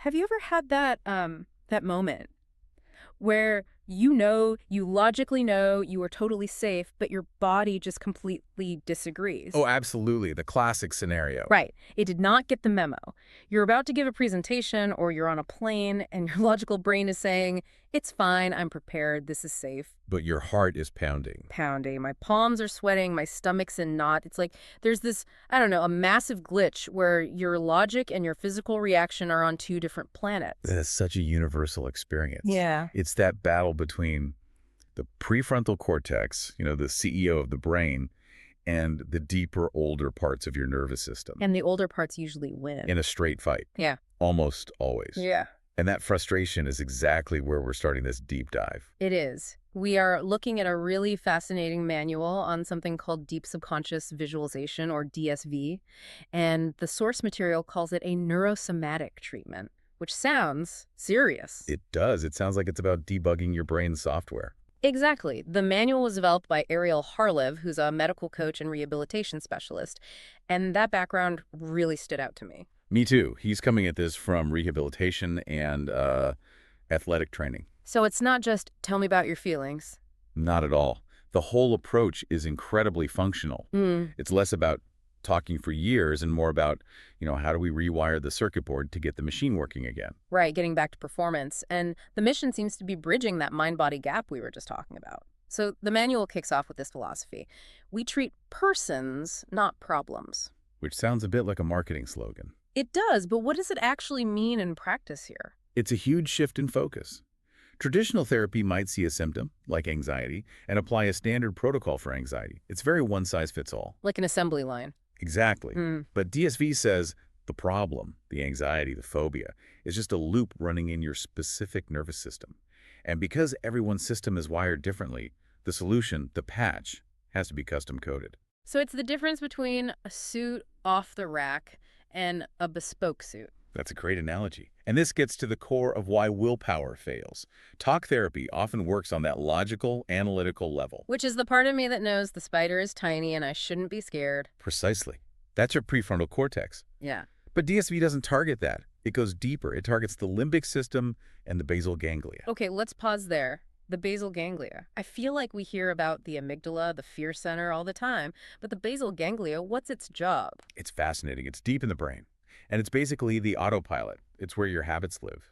Have you ever had that moment where you logically know you are totally safe, but your body just completely Oh, disagrees? absolutely. The classic scenario. Right. It did not get the memo. You're about to give a presentation or you're on a plane and your logical brain is saying, it's fine, I'm prepared, this is safe. But your heart is pounding. Pounding. My palms are sweating, my stomach's in knot. It's like there's this, I don't know, a massive glitch where your logic and your physical reaction are on two different planets. That's such a universal experience. Yeah. It's that battle between the prefrontal cortex, the CEO of the brain, and the deeper, older parts of your nervous system And the older parts usually in win. a straight fight, Yeah. almost always. Yeah. And that frustration is exactly where we're starting this deep dive. It is. We are looking at a really fascinating manual on something called deep subconscious visualization, or DSV, and the source material calls it a neurosomatic treatment, which sounds serious. It does. It sounds like it's about debugging your brain's software. Exactly. The manual was developed by Ariel Harlev, who's a medical coach and rehabilitation specialist, and that background really stood out to me. Me too. He's coming at this from rehabilitation and athletic training. So it's not just tell me about your feelings. Not at all. The whole approach is incredibly functional. Mm. It's less about talking for years and more about, how do we rewire the circuit board to get the machine working again? Right, getting back to performance. And the mission seems to be bridging that mind-body gap we were just talking about. So the manual kicks off with this philosophy. We treat persons, not problems. Which sounds a bit like a marketing slogan. It does, but what does it actually mean in practice here? It's a huge shift in focus. Traditional therapy might see a symptom, like anxiety, and apply a standard protocol for anxiety. It's very one-size-fits-all. Like an assembly line. Exactly. Mm. But DSV says the problem, the anxiety, the phobia, is just a loop running in your specific nervous system. And because everyone's system is wired differently, the solution, the patch, has to be custom-coded. So it's the difference between a suit off the rack and a bespoke suit. That's a great analogy. And this gets to the core of why willpower fails. Talk therapy often works on that logical, analytical level. Which is the part of me that knows the spider is tiny and I shouldn't be scared. Precisely. That's your prefrontal cortex. Yeah. But DSV doesn't target that. It goes deeper. It targets the limbic system and the basal ganglia. Okay, let's pause there. The basal ganglia. I feel like we hear about the amygdala, the fear center all the time, but the basal ganglia, what's its job? It's fascinating. It's deep in the brain. And it's basically the autopilot. It's where your habits live.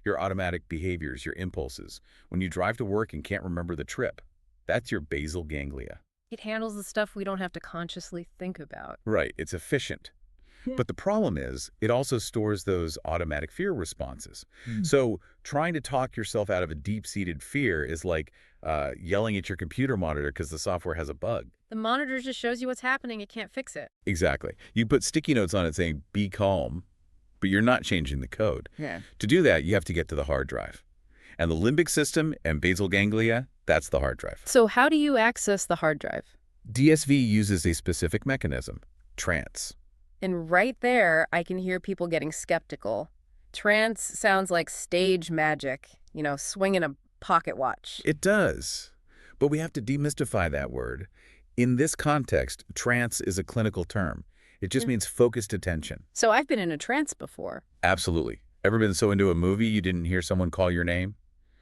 Your automatic behaviors, your impulses. When you drive to work and can't remember the trip, that's your basal ganglia. It handles the stuff we don't have to consciously think about. Right. It's efficient. But the problem is, it also stores those automatic fear responses. So trying to talk yourself out of a deep-seated fear is like yelling at your computer monitor because the software has a bug. The monitor just shows you what's happening. It can't fix it. Exactly. You put sticky notes on it saying, be calm, but you're not changing the code. Yeah. To do that, you have to get to the hard drive. And the limbic system and basal ganglia, that's the hard drive. So how do you access the hard drive? DSV uses a specific mechanism, trance. And right there, I can hear people getting skeptical. Trance sounds like stage magic, swinging a pocket watch. It does. But we have to demystify that word. In this context, trance is a clinical term. It just means focused attention. So I've been in a trance before. Absolutely. Ever been so into a movie you didn't hear someone call your name?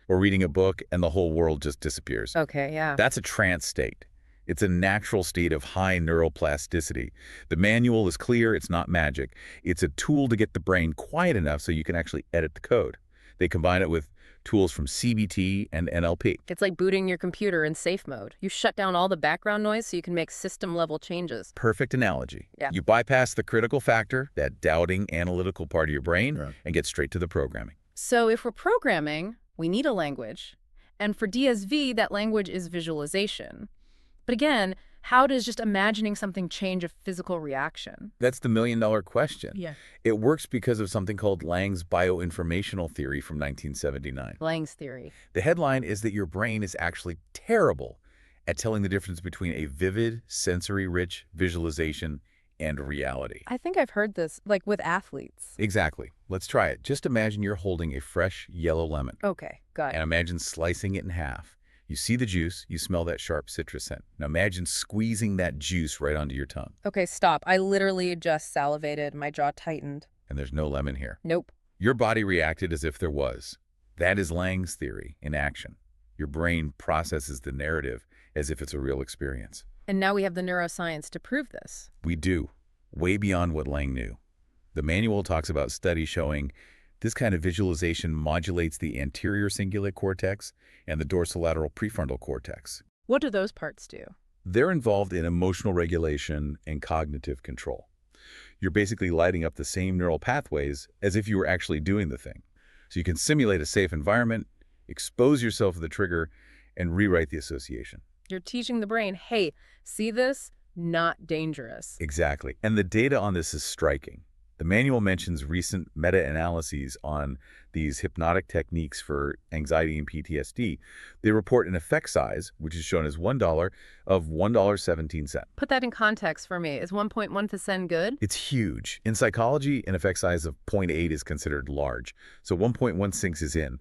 Or reading a book and the whole world just disappears? Okay, yeah. That's a trance state. It's a natural state of high neuroplasticity. The manual is clear. It's not magic. It's a tool to get the brain quiet enough so you can actually edit the code. They combine it with tools from CBT and NLP. It's like booting your computer in safe mode. You shut down all the background noise so you can make system-level changes. Perfect analogy. Yeah. You bypass the critical factor, that doubting analytical part of your brain, and get straight to the programming. So if we're programming, we need a language. And for DSV, that language is visualization. But again, how does just imagining something change a physical reaction? That's the million-dollar question. Yeah. It works because of something called Lang's bioinformational theory from 1979. Lang's theory. The headline is that your brain is actually terrible at telling the difference between a vivid, sensory-rich visualization and reality. I think I've heard this, like with athletes. Exactly. Let's try it. Just imagine you're holding a fresh yellow lemon. Okay, got And it. imagine slicing it in half. You see the juice, you smell that sharp citrus scent. Now imagine squeezing that juice right onto your tongue. Okay, stop. I literally just salivated. My jaw tightened. And there's no lemon here. Nope. Your body reacted as if there was. That is Lang's theory in action. Your brain processes the narrative as if it's a real experience. And now we have the neuroscience to prove this. We do, way beyond what Lang knew. The manual talks about studies showing this kind of visualization modulates the anterior cingulate cortex and the dorsolateral prefrontal cortex. What do those parts do? They're involved in emotional regulation and cognitive control. You're basically lighting up the same neural pathways as if you were actually doing the thing. So you can simulate a safe environment, expose yourself to the trigger, and rewrite the association. You're teaching the brain, hey, see this? Not dangerous. Exactly. And the data on this is striking. The manual mentions recent meta-analyses on these hypnotic techniques for anxiety and PTSD. They report an effect size, which is shown as $1, of $1.17. Put that in context for me. Is 1.1% good? It's huge. In psychology, an effect size of 0.8 is considered large, so 1.16 is in.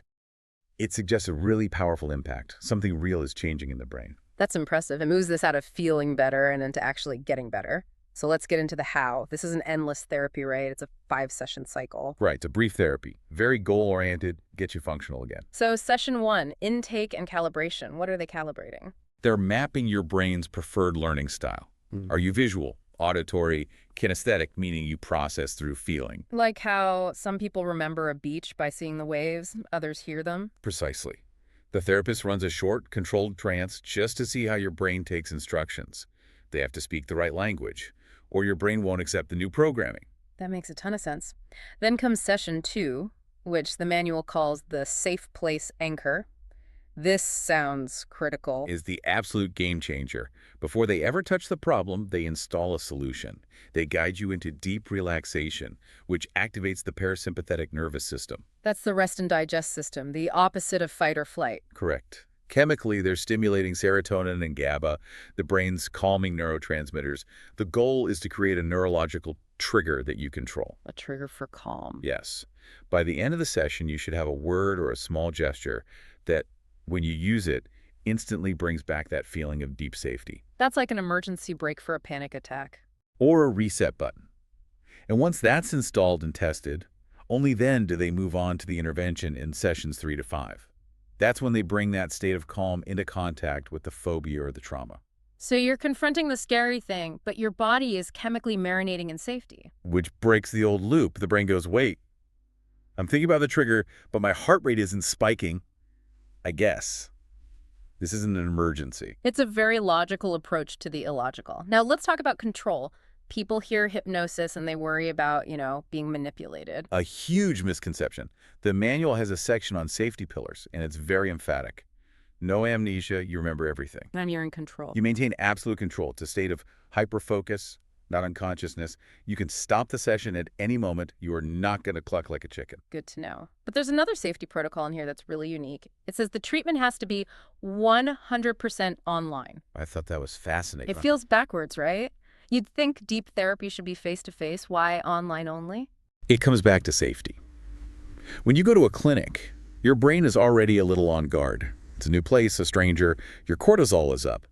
It suggests a really powerful impact. Something real is changing in the brain. That's impressive. It moves this out of feeling better and into actually getting better. So let's get into the how. This is an endless therapy, right? It's a 5-session cycle. Right, it's a brief therapy. Very goal-oriented, get you functional again. So session 1, intake and calibration. What are they calibrating? They're mapping your brain's preferred learning style. Are you visual, auditory, kinesthetic, meaning you process through feeling? Like how some people remember a beach by seeing the waves, others hear them. Precisely. The therapist runs a short, controlled trance just to see how your brain takes instructions. They have to speak the right language, or your brain won't accept the new programming. That makes a ton of sense. Then comes session 2, which the manual calls the safe place anchor. This sounds critical. Is the absolute game changer. Before they ever touch the problem, they install a solution. They guide you into deep relaxation, which activates the parasympathetic nervous system. That's the rest and digest system, the opposite of fight or flight. Correct. Chemically, they're stimulating serotonin and GABA, the brain's calming neurotransmitters. The goal is to create a neurological trigger that you control. A trigger for calm. Yes. By the end of the session, you should have a word or a small gesture that, when you use it, instantly brings back that feeling of deep safety. That's like an emergency brake for a panic attack. Or a reset button. And once that's installed and tested, only then do they move on to the intervention in sessions 3 to 5. That's when they bring that state of calm into contact with the phobia or the trauma. So you're confronting the scary thing, but your body is chemically marinating in safety. Which breaks the old loop. The brain goes, wait, I'm thinking about the trigger, but my heart rate isn't spiking. I guess. This isn't an emergency. It's a very logical approach to the illogical. Now let's talk about control. People hear hypnosis and they worry about, being manipulated. A huge misconception. The manual has a section on safety pillars, and it's very emphatic. No amnesia, you remember everything. And you're in control. You maintain absolute control. It's a state of hyperfocus, not unconsciousness. You can stop the session at any moment. You are not going to cluck like a chicken. Good to know. But there's another safety protocol in here that's really unique. It says the treatment has to be 100% online. I thought that was fascinating. It feels backwards, right? You'd think deep therapy should be face-to-face. Why online only? It comes back to safety. When you go to a clinic, your brain is already a little on guard. It's a new place, a stranger, your cortisol is up.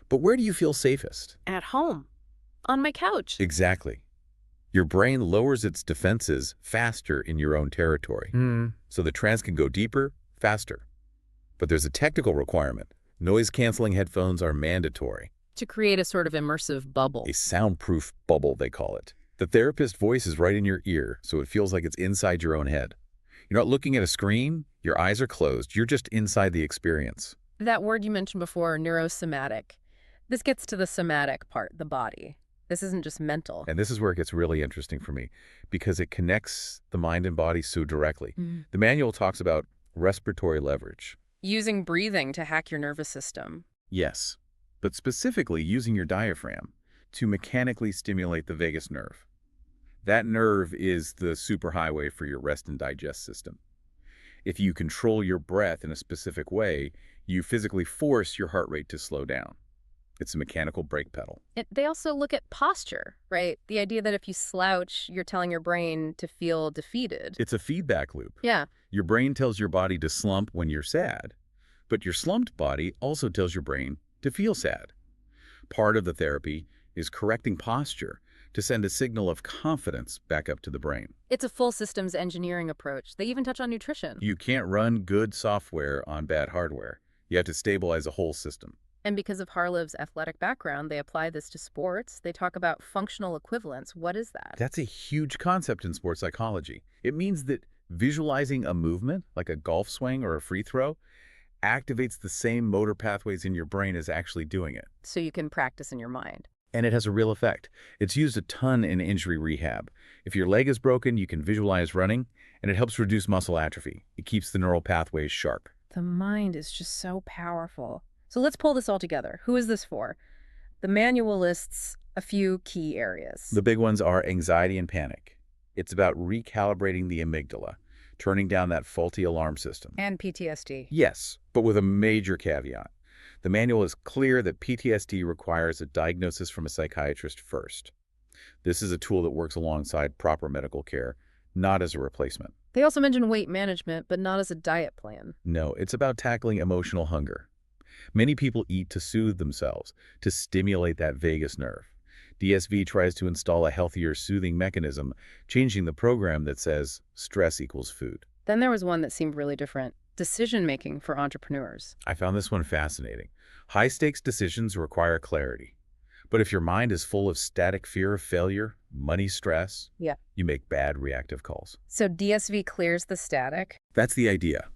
But where do you feel safest? At home. On my couch. Exactly. Your brain lowers its defenses faster in your own territory. So the trance can go deeper, faster. But there's a technical requirement. Noise-canceling headphones are mandatory. To create a sort of immersive bubble. A soundproof bubble, they call it. The therapist's voice is right in your ear, so it feels like it's inside your own head. You're not looking at a screen, your eyes are closed, you're just inside the experience. That word you mentioned before, neuro-somatic. This gets to the somatic part, the body. This isn't just mental. And this is where it gets really interesting for me, because it connects the mind and body so directly. The manual talks about respiratory leverage. Using breathing to hack your nervous system. Yes, but specifically using your diaphragm to mechanically stimulate the vagus nerve. That nerve is the superhighway for your rest and digest system. If you control your breath in a specific way, you physically force your heart rate to slow down. It's a mechanical brake pedal. They also look at posture, right? The idea that if you slouch, you're telling your brain to feel defeated. It's a feedback loop. Yeah. Your brain tells your body to slump when you're sad, but your slumped body also tells your brain to feel sad. Part of the therapy is correcting posture to send a signal of confidence back up to the brain. It's a full systems engineering approach. They even touch on nutrition. You can't run good software on bad hardware. You have to stabilize a whole system. And because of Harlev's athletic background, they apply this to sports. They talk about functional equivalence. What is that? That's a huge concept in sports psychology. It means that visualizing a movement, like a golf swing or a free throw, activates the same motor pathways in your brain as actually doing it. So you can practice in your mind. And it has a real effect. It's used a ton in injury rehab. If your leg is broken, you can visualize running, and it helps reduce muscle atrophy. It keeps the neural pathways sharp. The mind is just so powerful. So let's pull this all together. Who is this for? The manual lists a few key areas. The big ones are anxiety and panic. It's about recalibrating the amygdala, turning down that faulty alarm system. And PTSD. Yes, but with a major caveat. The manual is clear that PTSD requires a diagnosis from a psychiatrist first. This is a tool that works alongside proper medical care, not as a replacement. They also mention weight management, but not as a diet plan. No, it's about tackling emotional hunger. Many people eat to soothe themselves, to stimulate that vagus nerve. DSV tries to install a healthier soothing mechanism, changing the program that says stress equals food. Then there was one that seemed really different. Decision-making for entrepreneurs. I found this one fascinating. High-stakes decisions require clarity. But if your mind is full of static fear of failure, money stress, you make bad reactive calls. So DSV clears the static. That's the idea.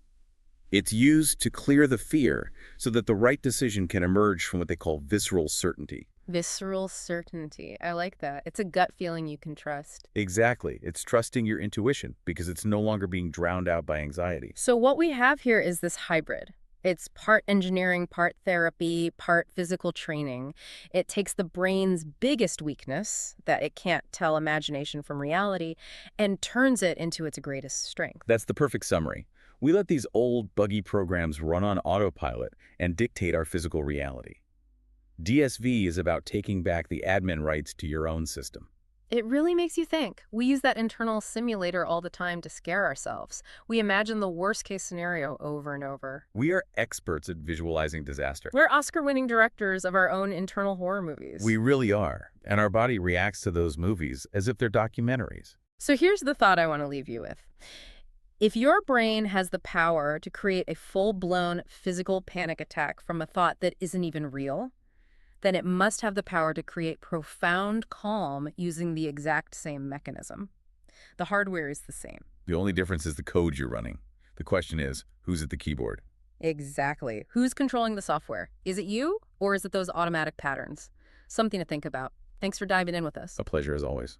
It's used to clear the fear so that the right decision can emerge from what they call visceral certainty. Visceral certainty. I like that. It's a gut feeling you can trust. Exactly. It's trusting your intuition because it's no longer being drowned out by anxiety. So what we have here is this hybrid. It's part engineering, part therapy, part physical training. It takes the brain's biggest weakness, that it can't tell imagination from reality, and turns it into its greatest strength. That's the perfect summary. We let these old, buggy programs run on autopilot and dictate our physical reality. DSV is about taking back the admin rights to your own system. It really makes you think. We use that internal simulator all the time to scare ourselves. We imagine the worst-case scenario over and over. We are experts at visualizing disaster. We're Oscar-winning directors of our own internal horror movies. We really are, and our body reacts to those movies as if they're documentaries. So here's the thought I want to leave you with. If your brain has the power to create a full-blown physical panic attack from a thought that isn't even real, then it must have the power to create profound calm using the exact same mechanism. The hardware is the same. The only difference is the code you're running. The question is, who's at the keyboard? Exactly. Who's controlling the software? Is it you, or is it those automatic patterns? Something to think about. Thanks for diving in with us. A pleasure as always.